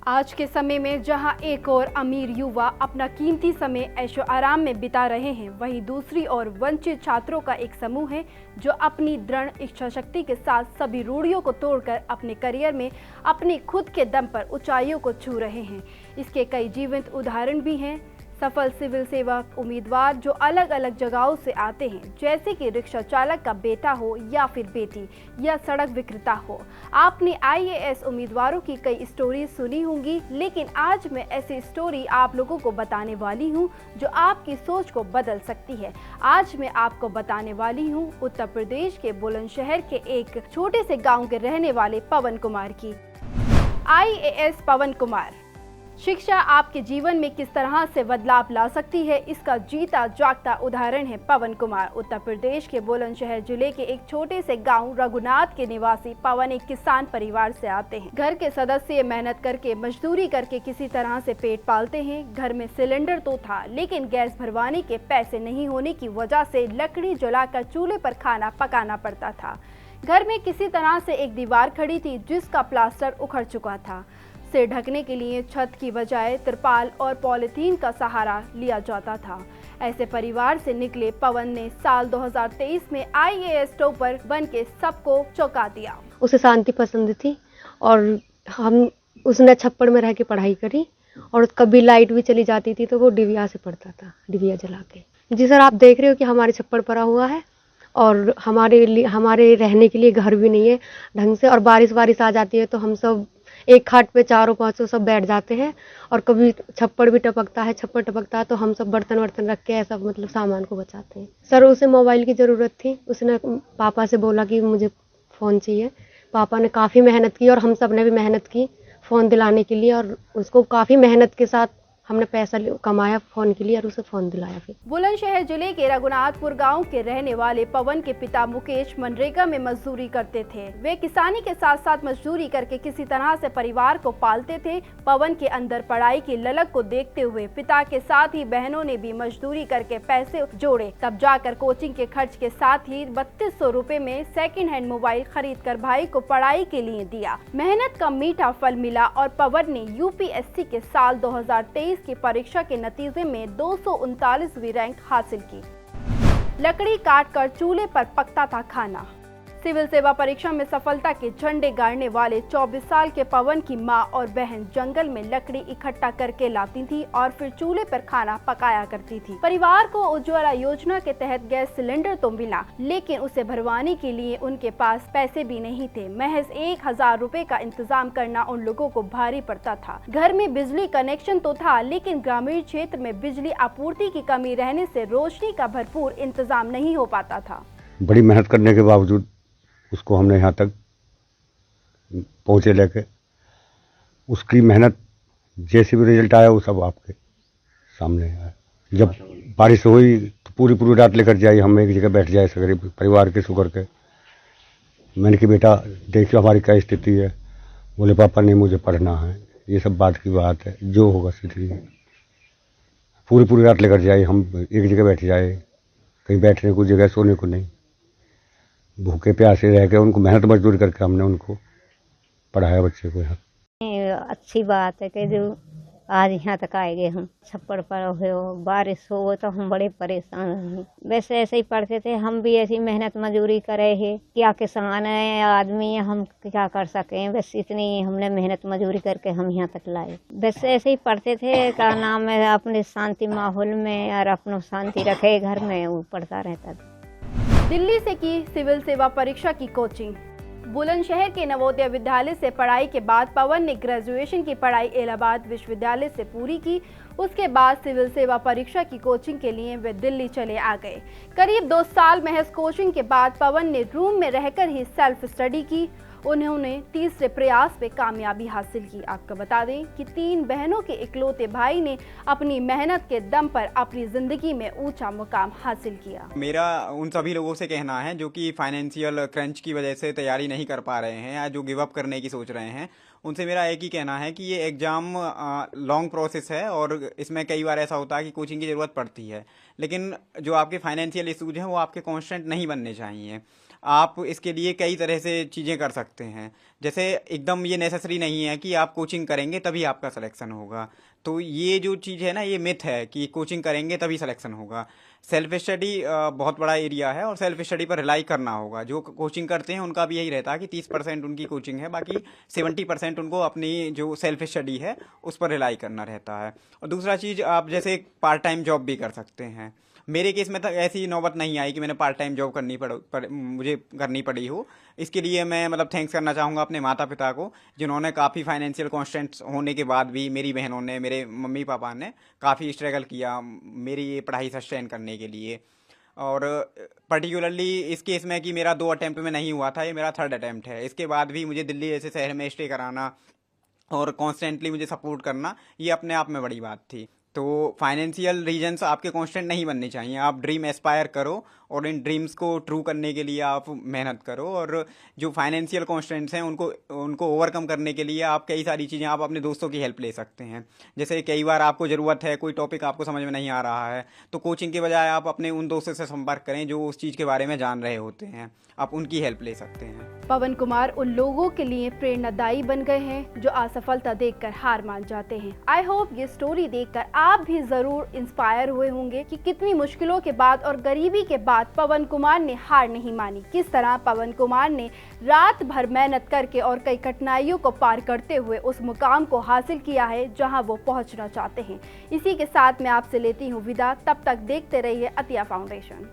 आज के समय में जहां एक और अमीर युवा अपना कीमती समय ऐशो आराम में बिता रहे हैं, वहीं दूसरी ओर वंचित छात्रों का एक समूह है जो अपनी दृढ़ इच्छा शक्ति के साथ सभी रूढ़ियों को तोड़कर अपने करियर में अपने खुद के दम पर ऊंचाइयों को छू रहे हैं। इसके कई जीवंत उदाहरण भी हैं। सफल सिविल सेवा उम्मीदवार जो अलग अलग जगहों से आते हैं, जैसे कि रिक्शा चालक का बेटा हो या फिर बेटी या सड़क विक्रेता हो। आपने आईएएस उम्मीदवारों की कई स्टोरी सुनी होंगी, लेकिन आज मैं ऐसी स्टोरी आप लोगों को बताने वाली हूं जो आपकी सोच को बदल सकती है। आज मैं आपको बताने वाली हूं उत्तर प्रदेश के बुलंदशहर के एक छोटे से गाँव के रहने वाले पवन कुमार की। आईएएस पवन कुमार। शिक्षा आपके जीवन में किस तरह से बदलाव ला सकती है, इसका जीता जागता उदाहरण है पवन कुमार। उत्तर प्रदेश के बुलंदशहर जिले के एक छोटे से गांव रघुनाथ के निवासी पवन एक किसान परिवार से आते हैं। घर के सदस्य मेहनत करके मजदूरी करके किसी तरह से पेट पालते हैं। घर में सिलेंडर तो था, लेकिन गैस भरवाने के पैसे नहीं होने की वजह से लकड़ी जलाकर चूल्हे पर खाना पकाना पड़ता था। घर में किसी तरह से एक दीवार खड़ी थी जिसका प्लास्टर उखड़ चुका था। से ढकने के लिए छत की बजाय तिरपाल और पॉलीथीन का सहारा लिया जाता था। ऐसे परिवार से निकले पवन ने साल 2023 में आईएएस टॉपर बन के सबको चौंका दिया। उसे शांति पसंद थी और उसने छप्पड़ में रह के पढ़ाई करी और कभी लाइट भी चली जाती थी तो वो डिबिया से पढ़ता था, डिबिया जला के। जी सर, आप देख रहे हो कि हमारे छप्पड़ पड़ा हुआ है और हमारे रहने के लिए घर भी नहीं है ढंग से, और बारिश आ जाती है तो हम सब एक खाट पे चारों पांचों सब बैठ जाते हैं और कभी छप्पड़ भी टपकता है तो हम सब बर्तन रख के ऐसा मतलब सामान को बचाते हैं। सर, उसे मोबाइल की ज़रूरत थी। उसने पापा से बोला कि मुझे फ़ोन चाहिए। पापा ने काफ़ी मेहनत की और हम सब ने भी मेहनत की फ़ोन दिलाने के लिए, और उसको काफ़ी मेहनत के साथ हमने पैसा कमाया फ़ोन के लिए और उसे फ़ोन दिलाया। फिर बुलंदशहर जिले के रघुनाथपुर गांव के रहने वाले पवन के पिता मुकेश मनरेगा में मजदूरी करते थे। वे किसानी के साथ साथ मजदूरी करके किसी तरह से परिवार को पालते थे। पवन के अंदर पढ़ाई की ललक को देखते हुए पिता के साथ ही बहनों ने भी मजदूरी करके पैसे जोड़े, तब जाकर कोचिंग के खर्च के साथ ही 3200 रुपए में सेकेंड हैंड मोबाइल खरीद कर भाई को पढ़ाई के लिए दिया। मेहनत का मीठा फल मिला और पवन ने यूपीएससी के साल 2023 की परीक्षा के नतीजे में 239वीं रैंक हासिल की। लकड़ी काटकर चूल्हे पर पकता था खाना। सिविल सेवा परीक्षा में सफलता के झंडे गाड़ने वाले 24 साल के पवन की मां और बहन जंगल में लकड़ी इकट्ठा करके लाती थी और फिर चूल्हे पर खाना पकाया करती थी। परिवार को उज्ज्वला योजना के तहत गैस सिलेंडर तो मिला, लेकिन उसे भरवाने के लिए उनके पास पैसे भी नहीं थे। महज 1000 रुपए का इंतजाम करना उन लोगों को भारी पड़ता था। घर में बिजली कनेक्शन तो था, लेकिन ग्रामीण क्षेत्र में बिजली आपूर्ति की कमी रहने से रोशनी का भरपूर इंतजाम नहीं हो पाता था। बड़ी मेहनत करने के बावजूद उसको हमने यहाँ तक पहुँचे लेके, उसकी मेहनत जैसे भी रिजल्ट आया वो सब आपके सामने आया। जब बारिश हुई तो पूरी रात लेकर जाई, हम एक जगह बैठ जाए सगरे परिवार के शुक्र के। मैंने कि बेटा देखियो हमारी क्या स्थिति है। बोले पापा नहीं, मुझे पढ़ना है। ये सब बात की बात है, जो होगा स्थिति पूरी रात लेकर जाए, हम एक जगह बैठ जाए, कहीं बैठने को जगह, सोने को नहीं, भूखे प्यासे रह गए। उनको मेहनत मजदूरी करके हमने उनको पढ़ाया बच्चे को। यहाँ अच्छी बात है कि जो आज यहाँ तक आएंगे। हम छप्पड़ पर हो, बारिश हो तो हम बड़े परेशान हैं। वैसे ऐसे ही पढ़ते थे, हम भी ऐसी मेहनत मजदूरी करे हैं। क्या किसान है आदमी है, हम क्या कर सकें। बस इतनी हमने मेहनत मजदूरी करके हम यहाँ तक लाए। वैसे ऐसे ही पढ़ते थे, क्या नाम है, अपने शांति माहौल में और अपनो शांति रखे घर में, वो पढ़ता रहता था। दिल्ली से की सिविल सेवा परीक्षा की कोचिंग। बुलंदशहर के नवोदय विद्यालय से पढ़ाई के बाद पवन ने ग्रेजुएशन की पढ़ाई इलाहाबाद विश्वविद्यालय से पूरी की। उसके बाद सिविल सेवा परीक्षा की कोचिंग के लिए वे दिल्ली चले आ गए। करीब 2 साल महज कोचिंग के बाद पवन ने रूम में रहकर ही सेल्फ स्टडी की। उन्होंने तीसरे प्रयास में कामयाबी हासिल की। आपको बता दें कि 3 बहनों के इकलौते भाई ने अपनी मेहनत के दम पर अपनी जिंदगी में ऊंचा मुकाम हासिल किया। मेरा उन सभी लोगों से कहना है जो कि फाइनेंशियल क्रंच की वजह से तैयारी नहीं कर पा रहे हैं या जो गिव अप करने की सोच रहे हैं, उनसे मेरा एक ही कहना है कि ये एग्ज़ाम लॉन्ग प्रोसेस है और इसमें कई बार ऐसा होता है कि कोचिंग की ज़रूरत पड़ती है, लेकिन जो आपके फाइनेंशियल इशूज हैं वो आपके कांस्टेंट नहीं बनने चाहिए। आप इसके लिए कई तरह से चीज़ें कर सकते हैं। जैसे एकदम ये नेसेसरी नहीं है कि आप कोचिंग करेंगे तभी आपका सिलेक्शन होगा। तो ये जो चीज़ है ना, ये मिथ है कि कोचिंग करेंगे तभी सिलेक्शन होगा। सेल्फ स्टडी बहुत बड़ा एरिया है और सेल्फ स्टडी पर रिलाई करना होगा। जो कोचिंग करते हैं उनका भी यही रहता है कि 30% उनकी कोचिंग है, बाकी 70% उनको अपनी जो सेल्फ स्टडी है उस पर रिलाई करना रहता है। और दूसरा चीज़, आप जैसे पार्ट टाइम जॉब भी कर सकते हैं। मेरे केस में तो ऐसी नौबत नहीं आई कि मैंने पार्ट टाइम जॉब मुझे करनी पड़ी हो। इसके लिए मैं मतलब थैंक्स करना चाहूँगा अपने माता पिता को, जिन्होंने काफ़ी फाइनेंशियल कॉन्स्टेंट्स होने के बाद भी, मेरी बहनों ने, मेरे मम्मी पापा ने काफ़ी स्ट्रगल किया मेरी ये पढ़ाई सस्टेन करने के लिए। और पर्टिकुलरली इस केस में कि मेरा 2 अटैम्प्ट में नहीं हुआ था, ये मेरा 3rd अटैम्प्ट है। इसके बाद भी मुझे दिल्ली जैसे शहर में स्टे कराना और कॉन्स्टेंटली मुझे सपोर्ट करना, ये अपने आप में बड़ी बात थी। तो फाइनेंशियल रीजंस आपके कांस्टेंट नहीं बनने चाहिए। आप ड्रीम एस्पायर करो और इन ड्रीम्स को ट्रू करने के लिए आप मेहनत करो। और जो फाइनेंशियल कांस्टेंट्स हैं उनको ओवरकम करने के लिए आप कई सारी चीज़ें, आप अपने दोस्तों की हेल्प ले सकते हैं। जैसे कई बार आपको ज़रूरत है, कोई टॉपिक आपको समझ में नहीं आ रहा है, तो कोचिंग के बजाय आप अपने उन दोस्तों से संपर्क करें जो उस चीज़ के बारे में जान रहे होते हैं। आप उनकी हेल्प ले सकते हैं। पवन कुमार उन लोगों के लिए प्रेरणादायी बन गए हैं जो असफलता देखकर हार मान जाते हैं। आई होप ये स्टोरी देखकर आप भी जरूर इंस्पायर हुए होंगे कि कितनी मुश्किलों के बाद और गरीबी के बाद पवन कुमार ने हार नहीं मानी। किस तरह पवन कुमार ने रात भर मेहनत करके और कई कठिनाइयों को पार करते हुए उस मुकाम को हासिल किया है जहां वो पहुंचना चाहते हैं। इसी के साथ मैं आपसे लेती हूं विदा। तब तक देखते रहिए अतिया फाउंडेशन।